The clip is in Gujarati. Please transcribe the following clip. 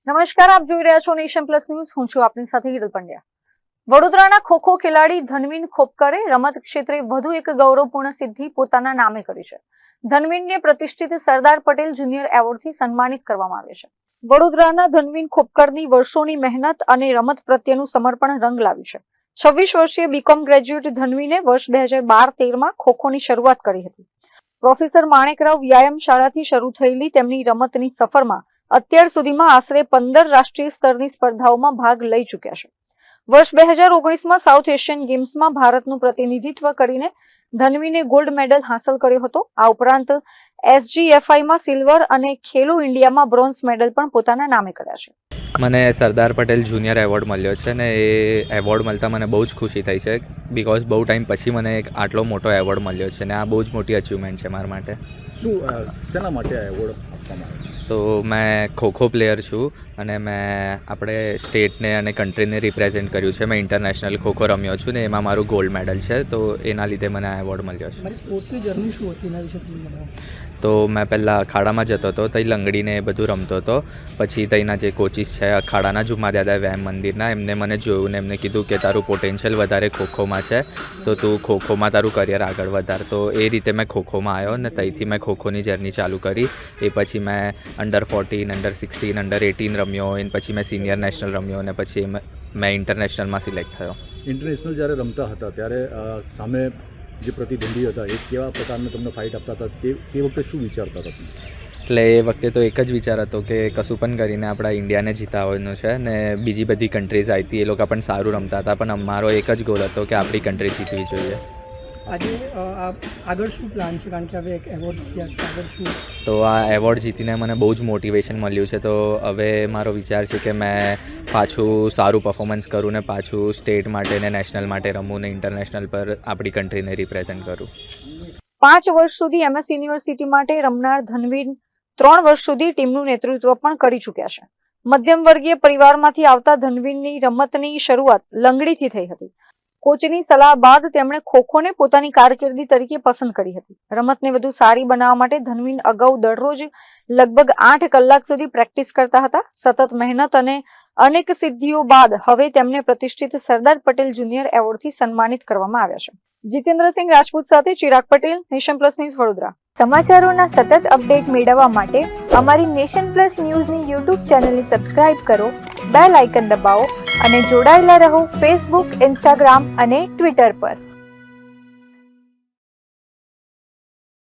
નમસ્કાર, આપ જોઈ રહ્યા છો નેશન પ્લસ ન્યૂઝ. હું છું આપની સાથે હિરલ પંડ્યા. વડોદરાના ખોખો ખેલાડી ધનવીન ખોપકરે રમત ક્ષેત્રે વધુ એક ગૌરવપૂર્ણ સિદ્ધિ પોતાના નામે કરી છે. ધનવીનને પ્રતિષ્ઠિત સરદાર પટેલ જુનિયર એવોર્ડથી સન્માનિત કરવામાં આવ્યા છે. વડોદરાના ધનવીન ખોપકરની વર્ષોની મહેનત અને રમત પ્રત્યેનું સમર્પણ રંગ લાવ્યું છે. 26 વર્ષીય બીકોમ ગ્રેજ્યુએટ ધનવીને વર્ષ 2012-13માં ખોખોની શરૂઆત કરી હતી. પ્રોફેસર માણેકરાવ વ્યાયામ શાળાથી શરૂ થયેલી તેમની રમતની સફરમાં અત્યાર સુધીમાં આશરે 15 રાષ્ટ્રીય સ્તરની સ્પર્ધાઓમાં ભાગ લઈ ચૂક્યા છે. વર્ષ 2019માં સાઉથ એશિયન ગેમ્સમાં ભારતનું પ્રતિનિધિત્વ કરીને ધનવીને ગોલ્ડ મેડલ હાંસલ કર્યો હતો. આ ઉપરાંત SGFIમાં સિલ્વર અને ખેલો ઇન્ડિયામાં બ્રોન્ઝ મેડલ પણ પોતાના નામે કર્યા છે. મને સરદાર પટેલ જુનિયર એવોર્ડ મળ્યો છે ને એ એવોર્ડ મળતા મને બહુ જ ખુશી થઈ છે, બિકોઝ બહુ ટાઈમ પછી મને એક આટલો મોટો એવોર્ડ મળ્યો છે ને આ બહુ જ મોટી અચીવમેન્ટ છે મારા માટે. શું શેના માટે આ એવોર્ડ આપવામાં આવ્યો? તો મેં ખોખો પ્લેયર છું અને મેં આપણે સ્ટેટને અને કન્ટ્રીને રિપ્રેઝેન્ટ કર્યું છે. મેં ઇન્ટરનેશનલ ખોખો રમ્યો છું ને એમાં મારું ગોલ્ડ મેડલ છે, તો એના લીધે મને આ એવોર્ડ મળ્યો છે. મારી સ્પોર્ટ્સની જર્ની શું હતી એના વિશે તમને જણાવો. તો મેં પહેલાં અખાડામાં જતો હતો, ત્યાં લંગડીને એ બધું રમતો હતો. પછી ત્યાંના જે કોચિસ છે અખાડાના જુમાદાદા વ્યાયામ મંદિરના, એમને મને જોયું ને એમને કીધું કે તારું પોટેન્શિયલ વધારે ખોખોમાં છે, તો તું ખોખોમાં તારું કરિયર આગળ વધાર. તો એ રીતે મેં ખોખોમાં આવ્યો ને ત્યાંથી મેં ખોખોની જર્ની ચાલુ કરી. એ પછી મેં અંડર 14, અંડર 16, અંડર 18 રમ્યો, અને પછી મેં સિનિયર નેશનલ રમ્યો અને પછી મેં ઇન્ટરનેશનલમાં સિલેક્ટ થયો. ઇન્ટરનેશનલ જ્યારે રમતા હતા ત્યારે સામે જે પ્રતિદ્વંદી હતા એ કેવા પ્રકારનું તમને ફાઇટ આપતા હતા, તે વખતે શું વિચારતા હતા? એટલે એ વખતે તો એક જ વિચાર હતો કે કશું પણ કરીને આપણા ઇન્ડિયાને જીતાવવાનું છે ને બીજી બધી કન્ટ્રીઝ આવી હતી, એ લોકો પણ સારું રમતા હતા, પણ અમારો એક જ ગોલ હતો કે આપણી કન્ટ્રી જીતવી જોઈએ. આજે આગળ શું પ્લાન છે, કારણ કે હવે એક એવોર્ડ જીત્યા છે, આગળ શું? તો આ એવોર્ડ જીતીને મને બહુ જ મોટિવેશન મળ્યું છે. તો હવે મારો વિચાર છે કે મેં પાછું સારું પરફોર્મન્સ કરું ને પાછું સ્ટેટ માટે ને નેશનલ માટે રમું ને ઇન્ટરનેશનલ પર આપણી કન્ટ્રીને રિપ્રેઝેન્ટ કરું. 5 વર્ષ સુધી MS યુનિવર્સિટી માટે રમનાર ધનવીન 3 વર્ષ સુધી ટીમનું નેતૃત્વ પણ કરી ચૂક્યા છે. મધ્યમ વર્ગીય પરિવારમાંથી આવતા ધનવીનની રમતની શરૂઆત લંગડીથી થઈ હતી. કોચની સલાહ બાદ તેમણે ખોખોને પોતાની કારકિર્દી તરીકે પસંદ કરી હતી. રમતને વધુ સારી બનાવવા માટે ધનવીન અગાઉ દરરોજ લગભગ 8 કલાક સુધી પ્રેક્ટિસ કરતા હતા. સતત મહેનત અને અનેક સિદ્ધિઓ બાદ હવે તેમને પ્રતિષ્ઠિત સરદાર પટેલ જુનિયર એવોર્ડથી સન્માનિત કરવામાં આવ્યા છે. જીતેન્દ્રસિંહ રાજપૂત સાથે Chirag Patel, Nation Plus News, Vadodara. સમાચારોના સતત અપડેટ મેળવવા માટે અમારી નેશન પ્લસ ન્યૂઝની YouTube ચેનલને સબસ્ક્રાઇબ કરો, બેલ આઇકન દબાવો અને જોડાયેલા રહો Facebook, Instagram અને Twitter પર.